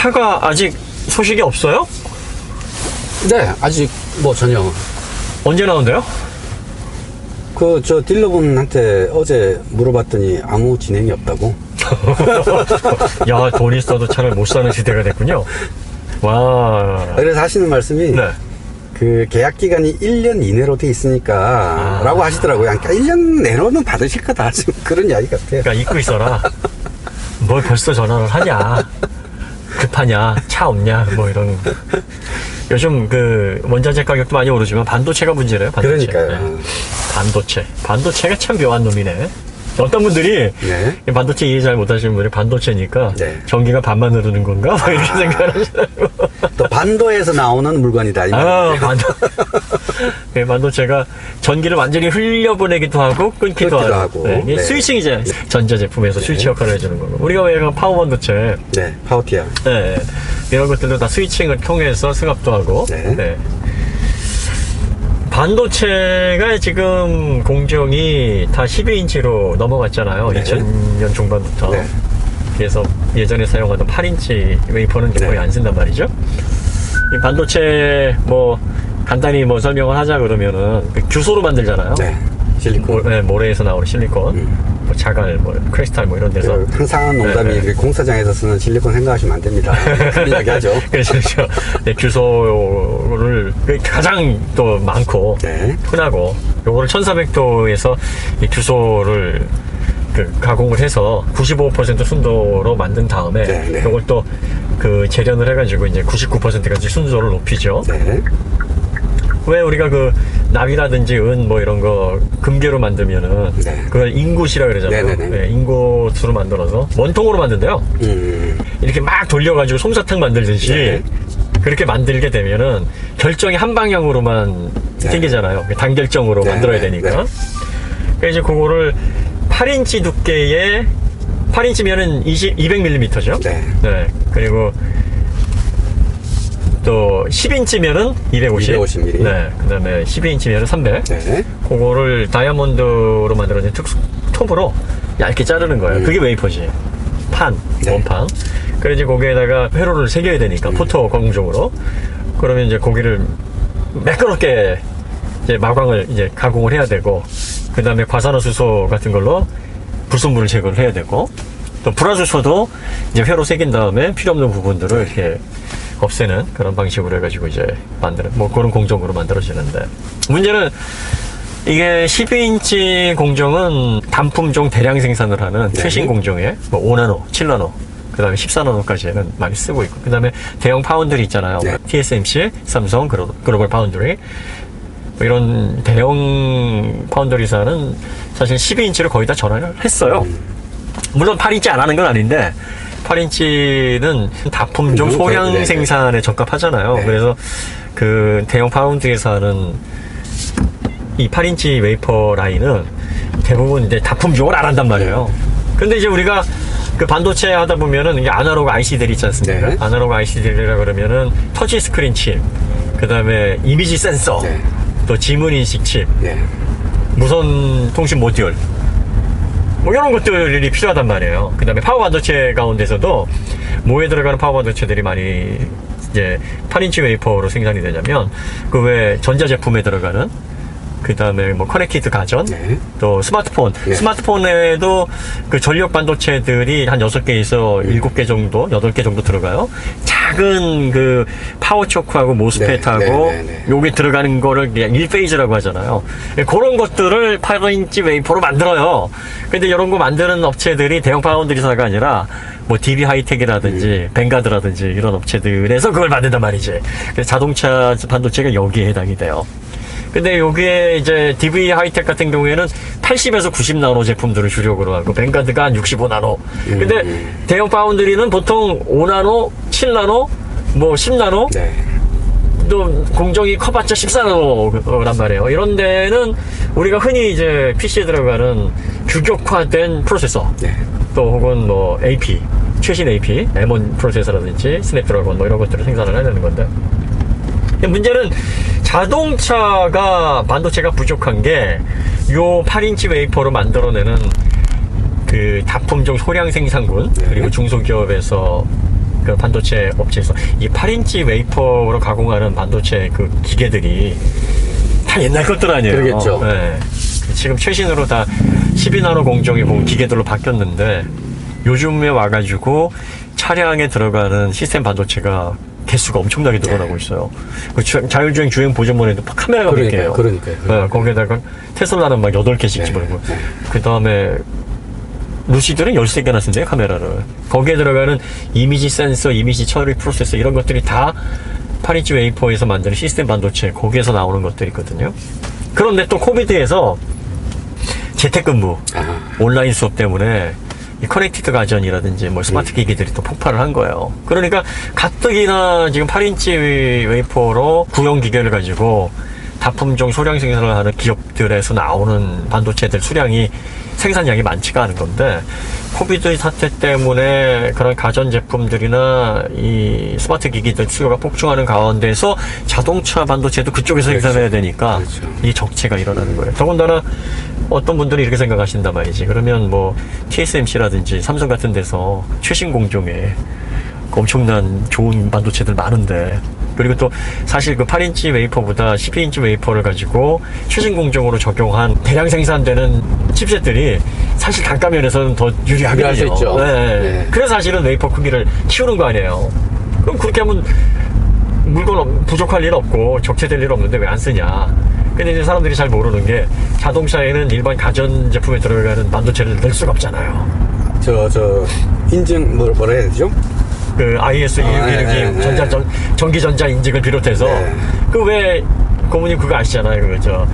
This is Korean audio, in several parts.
차가 아직 소식이 없어요? 네, 아직 뭐 전혀. 언제 나온대요? 저 딜러분한테 어제 물어봤더니 아무 진행이 없다고. 야, 돈 있어도 차를 못 사는 시대가 됐군요. 와. 그래서 하시는 말씀이 네. 그 계약 기간이 1년 이내로 돼 있으니까 라고 하시더라고요. 그러니까 1년 내로는 받으실 거다. 지금 그런 이야기 같아요. 그러니까 잊고 있어라. 뭘 벌써 전화를 하냐? 급하냐? 차 없냐? 뭐 이런. 요즘 그 원자재 가격도 많이 오르지만 반도체가 문제래요. 반도체. 그러니까요. 네. 반도체가 참 묘한 놈이네. 어떤 분들이 네. 반도체 이해 잘 못하시는 분들이 반도체니까 네. 전기가 반만 흐르는 건가? 뭐 이렇게 생각을 하시더라고요. 또 반도에서 나오는 물건이다. 이 말이에요. 네, 반도체가 전기를 완전히 흘려보내기도 하고 끊기도 하고. 네, 이게 네. 스위칭이잖아요. 전자제품에서 스위치 역할을 해주는 거고. 우리가 왜 파워 반도체, 네, 파워티아. 네, 이런 것들도 다 스위칭을 통해서 승합도 하고. 네. 네. 반도체가 지금 공정이 다 12인치로 넘어갔잖아요. 네. 2000년 중반부터. 네. 그래서 예전에 사용하던 8인치 웨이퍼는 이제 거의 네. 안 쓴단 말이죠. 이 반도체 뭐 간단히 뭐 설명을 하자 그러면은 그 규소로 만들잖아요. 네, 실리콘. 모래에서 나오는 실리콘, 뭐 자갈, 뭐 크리스탈 뭐 이런 데서. 항상 하는 농담이 네. 공사장에서 쓰는 실리콘 생각하시면 안 됩니다. 그런 이야기 하죠. 그렇죠. 네, 규소를 가장 또 많고 네. 흔하고 요거를 1400도에서 이 규소를 가공을 해서 95% 순도로 만든 다음에 네, 네. 요걸 또 그 재련을 해가지고 이제 99%까지 순도를 높이죠. 네. 왜 우리가 그 납이라든지 은 뭐 이런 거 금괴로 만들면은 네. 그걸 인굿이라 그러잖아요. 네네네. 네, 인굿으로 만들어서 원통으로 만든대요. 이렇게 막 돌려가지고 솜사탕 만들듯이 네. 그렇게 만들게 되면은 결정이 한 방향으로만 네. 생기잖아요. 단결정으로 네, 만들어야 네, 되니까. 네. 그래서 이제 그거를 8인치 두께의 8인치면은 200mm죠. 네. 네. 그리고 또 10인치면은 250. 250mm. 네. 그 다음에 12인치면은 300. 네. 그거를 다이아몬드로 만들어진 특수 톱으로 얇게 자르는 거예요. 그게 웨이퍼지. 판, 네. 원판. 그래서 거기에다가 회로를 새겨야 되니까, 포토 공정으로. 그러면 이제 고기를 매끄럽게 이제 마광을 이제 가공을 해야 되고, 그 다음에 과산화수소 같은 걸로 불순물을 제거를 해야 되고, 또 불화수소도 이제 회로 새긴 다음에 필요 없는 부분들을 이렇게 없애는 그런 방식으로 해가지고 이제 만드는, 뭐 그런 공정으로 만들어지는데, 문제는 이게 12인치 공정은 단품종 대량 생산을 하는 네. 최신 공정에 뭐 5나노, 7나노, 그 다음에 14나노까지는 많이 쓰고 있고, 그 다음에 대형 파운드리 있잖아요. 네. TSMC, 삼성, 글로벌 파운드리. 뭐 이런 대형 파운드리사는 사실 12인치를 거의 다 전환을 했어요. 물론 8인치 안 하는 건 아닌데, 8인치는 다품종 소량 네. 생산에 적합하잖아요. 네. 그래서 그 대형 파운드리사는 이 8인치 웨이퍼 라인은 대부분 이제 다품종을 안 한단 말이에요. 근데 이제 우리가 그 반도체 하다 보면은 이게 아날로그 IC들이 있지 않습니까? 네. 아날로그 IC들이라 그러면은 터치 스크린 칩, 그 다음에 이미지 센서, 네. 또 지문 인식 칩, 네. 무선 통신 모듈, 뭐 이런 것들이 필요하단 말이에요. 그 다음에 파워 반도체 가운데서도 뭐에 들어가는 파워 반도체들이 많이 이제 8인치 웨이퍼로 생산이 되냐면 그 외 전자제품에 들어가는, 그 다음에 뭐 커넥티드 가전, 네. 또 스마트폰, 네. 스마트폰에도 그 전력 반도체들이 한 6개에서 7개 정도, 8개 정도 들어가요. 작은 그 파워초크하고 모스펫하고 네, 네, 네. 요게 들어가는 거를 그냥 1페이즈라고 하잖아요. 그런 것들을 8인치 웨이퍼로 만들어요. 근데 이런 거 만드는 업체들이 대형 파운드리사가 아니라 뭐 DB 하이텍이라든지 뱅가드라든지 이런 업체들에서 그걸 만든단 말이지. 그래서 자동차 반도체가 여기에 해당이 돼요. 근데 여기에 이제 DB 하이텍 같은 경우에는 80에서 90나노 제품들을 주력으로 하고, 뱅가드가 한 65나노. 근데 대형 파운드리는 보통 5나노, 7나노, 뭐 10나노, 네. 또 공정이 커봤자 14나노란 말이에요. 이런 데는 우리가 흔히 이제 PC에 들어가는 규격화된 프로세서, 네. 또 혹은 뭐 AP, 최신 AP, M1 프로세서라든지 스냅드래곤 뭐 이런 것들을 생산을 해야 되는 건데, 문제는 자동차가 반도체가 부족한 게 요 8인치 웨이퍼로 만들어내는 그 다품종 소량 생산군, 그리고 중소기업에서 그 반도체 업체에서 이 8인치 웨이퍼로 가공하는 반도체 그 기계들이 다 옛날 것들 아니에요. 그러겠죠. 네. 지금 최신으로 다 12나노 공정의 기계들로 바뀌었는데 요즘에 와가지고 차량에 들어가는 시스템 반도체가 개수가 엄청나게 늘어나고 있어요. 그 자율주행 주행 보조모에도 카메라가 몇 개예요. 그러니까요. 네, 거기에다가 테슬라는 막 8개씩 집어넣고 그 다음에 루시드는 13개나 쓴대요, 카메라를. 거기에 들어가는 이미지 센서, 이미지 처리 프로세서 이런 것들이 다 8인치 웨이퍼에서 만드는 시스템 반도체 거기에서 나오는 것들이 있거든요. 그런데 또 코비드에서 재택근무, 온라인 수업 때문에 이 커넥티드 가전이라든지 뭐 스마트 기기들이 또 폭발을 한 거예요. 그러니까 가뜩이나 지금 8인치 웨이퍼로 구형 기계를 가지고 다품종 소량 생산을 하는 기업들에서 나오는 반도체들 수량이 생산량이 많지가 않은 건데 코비드 사태 때문에 그런 가전제품들이나 이 스마트 기기들 수요가 폭증하는 가운데서 자동차 반도체도 그쪽에서 생산해야 되니까 이 적체가 일어나는 거예요. 더군다나 어떤 분들이 이렇게 생각하신단 말이지. 그러면 뭐 TSMC라든지 삼성 같은 데서 최신 공정에 엄청난 좋은 반도체들 많은데, 그리고 또 사실 그 8인치 웨이퍼보다 12인치 웨이퍼를 가지고 최신 공정으로 적용한 대량 생산되는 칩셋들이 사실 단가면에서는 더 유리하게 유리할 수 있죠. 네. 그래서 사실은 웨이퍼 크기를 키우는 거 아니에요. 그럼 그렇게 하면 물건 부족할 일 없고 적체될 일 없는데 왜 안 쓰냐. 근데 이제 사람들이 잘 모르는 게 자동차에는 일반 가전제품에 들어가는 반도체를 넣을 수가 없잖아요. 인증 뭐라 해야 되죠? 그 IS 261기 전기전자 인증을 비롯해서 그 왜 고모님 그거 아시잖아요. 그거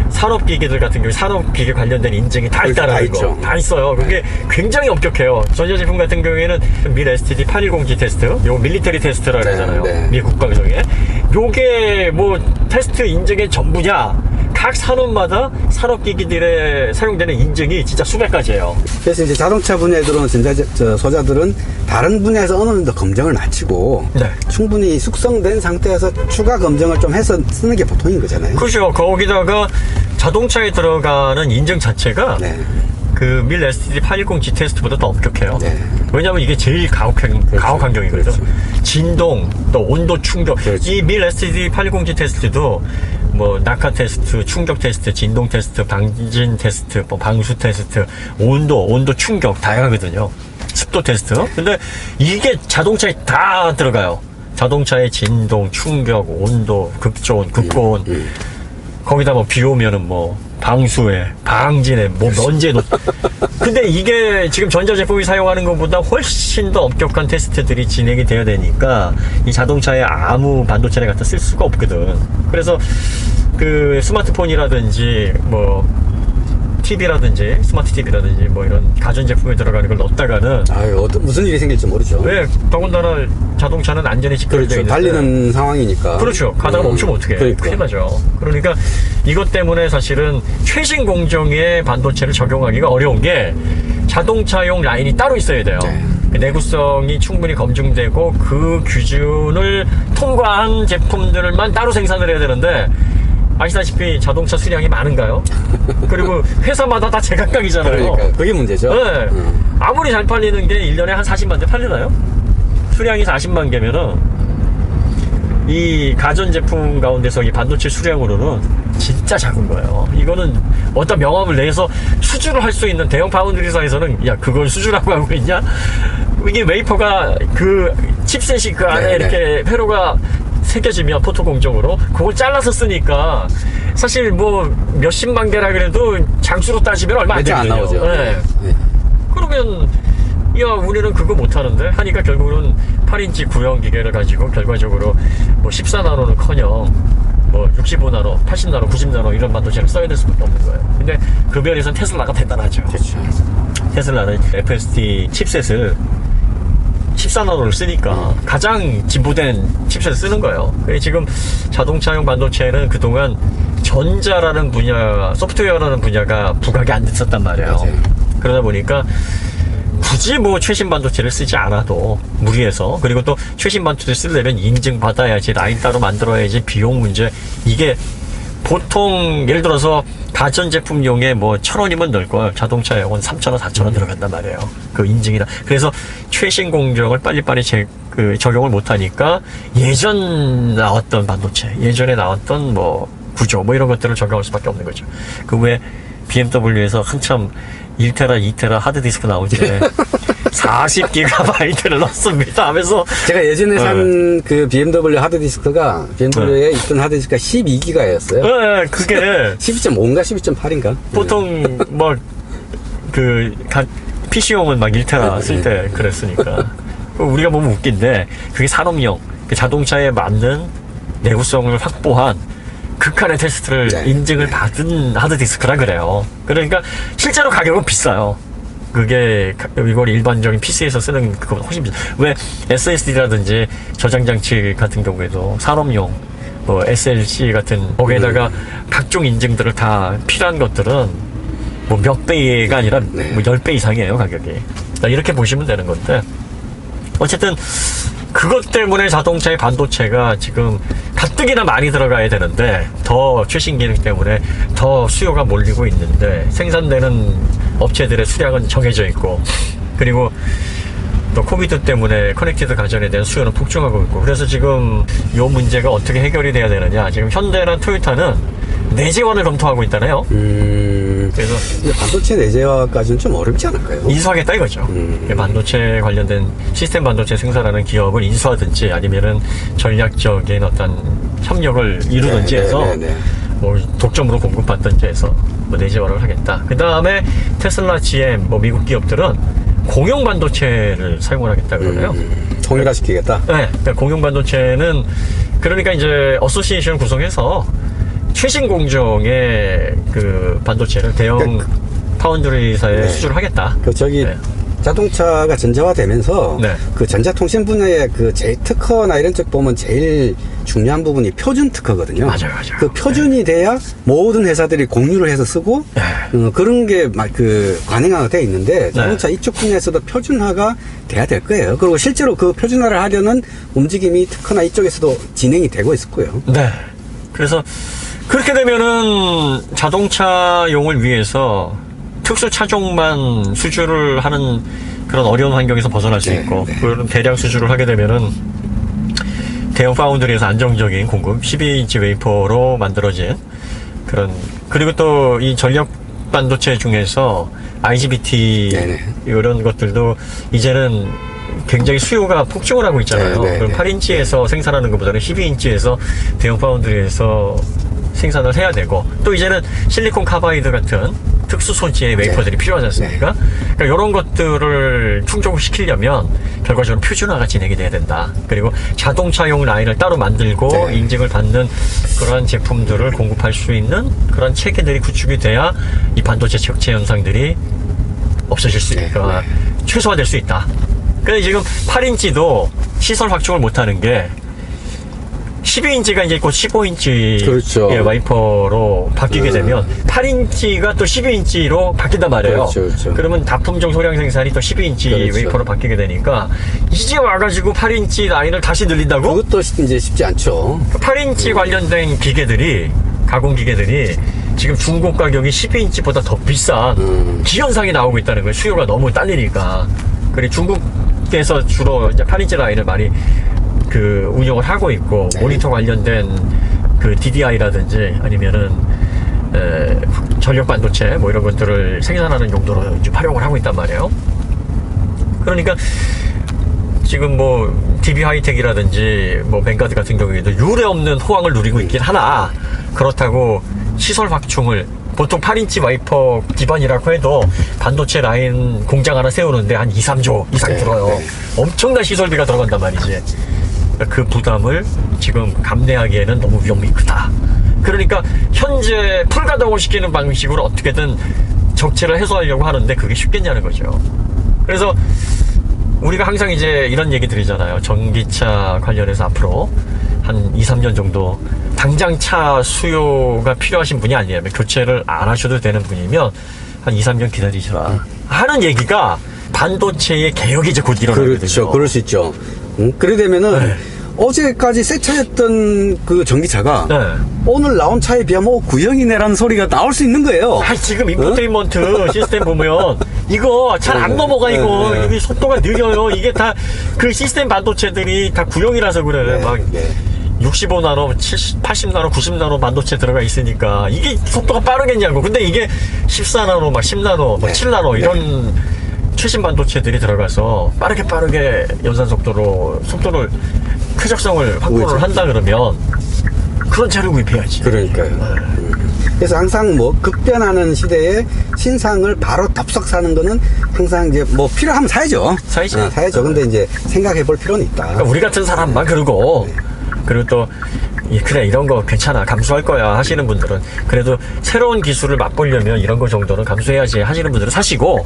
산업기기들 같은 경우 산업기기 관련된 인증이 다 있다라는 거. 다 있어요. 그게 굉장히 엄격해요. 전자제품 같은 경우에는 밀 STD 810G 테스트, 요거 밀리터리 테스트라고 하잖아요. 미 국방성에. 요게 뭐 테스트 인증의 전부냐? 각 산업마다 산업기기들에 사용되는 인증이 진짜 수백 가지예요. 그래서 이제 자동차 분야에 들어오는 소자들은 다른 분야에서 어느 정도 검증을 마치고 충분히 숙성된 상태에서 추가 검증을 좀 해서 쓰는 게 보통인 거잖아요. 그렇죠. 거기다가 자동차에 들어가는 인증 자체가 그 밀 STD 810G 테스트보다 더 엄격해요. 왜냐하면 이게 제일 가혹 환경이거든요. 진동, 또 온도 충격. 이 밀 STD 810G 테스트도 뭐 낙하 테스트, 충격 테스트, 진동 테스트, 방진 테스트, 뭐 방수 테스트, 온도 충격 다양하거든요. 습도 테스트. 근데 이게 자동차에 다 들어가요. 자동차의 진동, 충격, 온도, 극저온, 극고온. 거기다 뭐 비 오면은 뭐 방수에, 방진에, 뭐 먼지에도. 근데 이게 지금 전자제품이 사용하는 것보다 훨씬 더 엄격한 테스트들이 진행이 돼야 되니까 이 자동차에 아무 반도체를 갖다 쓸 수가 없거든. 그래서 그 스마트폰이라든지 뭐 TV라든지 스마트 TV라든지 뭐 이런 가전제품에 들어가는 걸 넣었다가는 무슨 일이 생길지 모르죠. 왜 더군다나 자동차는 안전이 직결되어 있는데 달리는 상황이니까. 그렇죠. 가다가 멈추면 어떻게 해. 큰일 나죠. 그러니까 이것 때문에 사실은 최신 공정의 반도체를 적용하기가 어려운 게 자동차용 라인이 따로 있어야 돼요. 내구성이 충분히 검증되고 그 규준을 통과한 제품들만 따로 생산을 해야 되는데 아시다시피 자동차 수량이 많은가요? 그리고 회사마다 다 제각각이잖아요. 그러니까 그게 문제죠. 아무리 잘 팔리는 게 1년에 한 40만 대 팔리나요? 수량이 40만 개면은 이 가전제품 가운데서 이 반도체 수량으로는 진짜 작은 거예요. 이거는 어떤 명함을 내서 수주를 할 수 있는 대형 파운드리사에서는 야 그걸 수주라고 하고 있냐? 이게 웨이퍼가 그 칩셋이 그 안에 이렇게 회로가 새겨지면 포토 공정으로 그걸 잘라서 쓰니까 사실 뭐 몇십만 개라 그래도 장수로 따지면 얼마 안 되거든요. 안 나오죠. 그러면 야 우리는 그거 못하는데 하니까 결국은 8인치 구형 기계를 가지고 결과적으로 뭐 14나노는커녕 뭐 65나노, 80나노, 90나노 이런 반도체를 써야 될 수밖에 없는 거예요. 근데 그 면에서는 테슬라가 대단하죠. 테슬라는 FSD 칩셋을 14나노를 쓰니까 가장 진보된 칩셋을 쓰는 거예요. 지금 자동차용 반도체는 그동안 전자라는 분야, 소프트웨어라는 분야가 부각이 안 됐었단 말이에요. 그러다 보니까 굳이 뭐 최신 반도체를 쓰지 않아도 무리해서, 그리고 또 최신 반도체를 쓰려면 인증받아야지, 라인 따로 만들어야지, 비용 문제, 이게 보통 예를 들어서 가전제품용에 뭐 1,000원이면 넣을 걸 자동차용은 3,000원, 4,000원 들어간단 말이에요. 그 인증이나. 그래서 최신 공정을 빨리빨리 적용을 못하니까 예전 나왔던 반도체, 예전에 나왔던 뭐 구조 뭐 이런 것들을 적용할 수밖에 없는 거죠. 그 외에 BMW에서 한참 1테라, 2테라 하드디스크 나올 때 40GB를 넣습니다 하면서 제가 예전에 산 그 BMW 하드디스크가 BMW에 있던 하드디스크가 12기가였어요. 네, 그게 12.5인가 12.8인가? 보통 뭐 그 PC용은 막 1테라 쓸 때 그랬으니까 우리가 보면 웃긴데 그게 산업용 그 자동차에 맞는 내구성을 확보한 극한의 테스트를 네. 인증을 받은 하드디스크라 그래요. 그러니까 실제로 가격은 비싸요. 그게 이걸 일반적인 PC에서 쓰는 그거보다 훨씬 비싸. 왜 SSD라든지 저장 장치 같은 경우에도 산업용 뭐 SLC 같은 거기에다가 각종 인증들을 다 필요한 것들은 뭐 몇 배가 아니라 네. 뭐 10배 이상이에요 가격이. 그러니까 이렇게 보시면 되는 건데 어쨌든 그것 때문에 자동차의 반도체가 지금 가뜩이나 많이 들어가야 되는데 더 최신 기능 때문에 더 수요가 몰리고 있는데 생산되는 업체들의 수량은 정해져 있고 그리고 또 코비드 때문에 커넥티드 가전에 대한 수요는 폭증하고 있고 그래서 지금 이 문제가 어떻게 해결이 돼야 되느냐 지금 현대나 토요타는 내재화를 검토하고 있다네요. 그래서 근데 반도체 내재화까지는 좀 어렵지 않을까요? 인수하겠다 이거죠. 반도체 관련된 시스템 반도체 생산하는 기업을 인수하든지 아니면은 전략적인 어떤 협력을 이루든지 해서 뭐 독점으로 공급받든지 해서 뭐 내재화를 하겠다. 그 다음에 테슬라, GM, 뭐 미국 기업들은 공용 반도체를 사용을 하겠다 그러네요. 통일화시키겠다. 네, 그러니까 공용 반도체는 그러니까 이제 어소시에이션을 구성해서 최신 공정의 그 반도체를 대형 파운드리사에 수주를 하겠다. 그 저기 네. 자동차가 전자화되면서 네. 그 전자통신 분야의 그 제일 특허나 이런 쪽 보면 제일 중요한 부분이 표준 특허거든요. 맞아요. 그 표준이 돼야 모든 회사들이 공유를 해서 쓰고 그런 게 막 그 관행화가 돼 있는데 자동차 이쪽 분야에서도 표준화가 돼야 될 거예요. 그리고 실제로 그 표준화를 하려는 움직임이 특허나 이쪽에서도 진행이 되고 있었고요. 네. 그래서 그렇게 되면은 자동차용을 위해서 특수 차종만 수주를 하는 그런 어려운 환경에서 벗어날 수 있고 그런 대량 수주를 하게 되면은 대형 파운드리에서 안정적인 공급 12인치 웨이퍼로 만들어진 그런 그리고 또 이 전력 반도체 중에서 IGBT 이런 것들도 이제는 굉장히 수요가 폭증을 하고 있잖아요. 그럼 8인치에서 생산하는 것보다는 12인치에서 대형 파운드리에서 생산을 해야 되고 또 이제는 실리콘 카바이드 같은 특수 소재의 웨이퍼들이 필요하지 않습니까? 그러니까 이런 것들을 충족시키려면 결과적으로 표준화가 진행이 돼야 된다. 그리고 자동차용 라인을 따로 만들고 인증을 받는 그러한 제품들을 공급할 수 있는 그런 체계들이 구축이 돼야 이 반도체 적체 현상들이 없어질 수 있다. 최소화될 수 있다. 그래서 지금 8인치도 시설 확충을 못하는 게 12인치가 이제 곧 15인치 그렇죠. 와이퍼로 바뀌게 되면 8인치가 또 12인치로 바뀐단 말이에요. 그렇죠. 그러면 다품종 소량 생산이 또 12인치 웨이퍼로 바뀌게 되니까 이제 와가지고 8인치 라인을 다시 늘린다고? 그것도 이제 쉽지 않죠. 8인치 관련된 기계들이 가공 기계들이 지금 중고 가격이 12인치보다 더 비싼 기현상이 나오고 있다는 거예요. 수요가 너무 딸리니까. 그리고 중국에서 주로 이제 8인치 라인을 많이 그 운영을 하고 있고 모니터 관련된 그 DDI라든지 아니면은 전력 반도체 뭐 이런 것들을 생산하는 용도로 이제 활용을 하고 있단 말이에요. 그러니까 지금 뭐 DB 하이텍이라든지 뭐 뱅가드 같은 경우에도 유례 없는 호황을 누리고 있긴 하나 그렇다고 시설 확충을 보통 8인치 와이퍼 기반이라고 해도 반도체 라인 공장 하나 세우는데 한 2, 3조 이상 들어요. 엄청난 시설비가 들어간단 말이지. 그 부담을 지금 감내하기에는 너무 위험이 크다. 그러니까 현재 풀가동을 시키는 방식으로 어떻게든 적체를 해소하려고 하는데 그게 쉽겠냐는 거죠. 그래서 우리가 항상 이제 이런 얘기 드리잖아요. 전기차 관련해서 앞으로 한 2, 3년 정도 당장 차 수요가 필요하신 분이 아니라면 교체를 안 하셔도 되는 분이면 한 2, 3년 기다리시라 하는 얘기가 반도체의 개혁이 이제 곧 일어나게 되죠. 그렇죠. 그럴 수 있죠. 그래 되면은 어제까지 새 차였던 그 전기차가 네. 오늘 나온 차에 비하면 구형이네라는 소리가 나올 수 있는 거예요. 아, 지금 인포테인먼트 시스템 보면 이거 잘 안 넘어가 이거 네. 이게 속도가 느려요. 이게 다 그 시스템 반도체들이 다 구형이라서 그래. 네, 막 네. 65나노, 70, 80나노, 90나노 반도체 들어가 있으니까 이게 속도가 빠르겠냐고. 근데 이게 14나노, 막 10나노, 막 네. 7나노 이런 최신 반도체들이 들어가서 빠르게 연산 속도를 쾌적성을 확보를 그렇죠. 한다 그러면 그런 차를 구입해야지. 그러니까요. 그래서 항상 뭐 급변하는 시대에 신상을 바로 덥석 사는 거는 항상 이제 뭐 필요하면 사야죠. 사야지. 사야죠. 근데 이제 생각해 볼 필요는 있다. 그러니까 우리 같은 사람만 그러고 그리고 또 그래 이런 거 괜찮아 감수할 거야 하시는 분들은 그래도 새로운 기술을 맛보려면 이런 거 정도는 감수해야지 하시는 분들은 사시고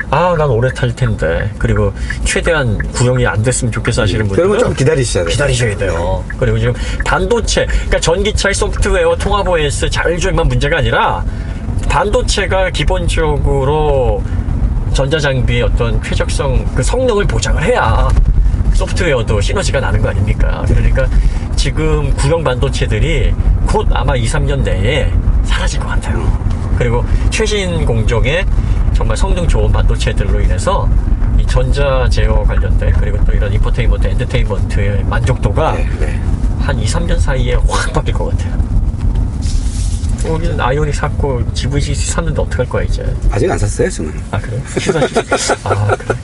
아 난 오래 탈 텐데 그리고 최대한 구형이 안 됐으면 좋겠어 하시는 분들은 그러면 좀 기다리셔야 돼요. 기다리셔야 돼요. 그리고 지금 반도체 그러니까 전기차의 소프트웨어 통합 OS 자율주행만 문제가 아니라 반도체가 기본적으로 전자장비의 어떤 쾌적성 그 성능을 보장을 해야 소프트웨어도 시너지가 나는 거 아닙니까? 그러니까 지금 구형 반도체들이 곧 아마 2, 3년 내에 사라질 것 같아요. 그리고 최신 공정의 정말 성능 좋은 반도체들로 인해서 이 전자 제어 관련된 그리고 또 이런 인포테인먼트, 엔터테인먼트의 만족도가 네. 한 2, 3년 사이에 확 바뀔 것 같아요. 여기는 아이오닉 샀고 GVC 샀는데 어떡할 거야 이제? 아직 안 샀어요, 저는. 아 그래? 아 그래?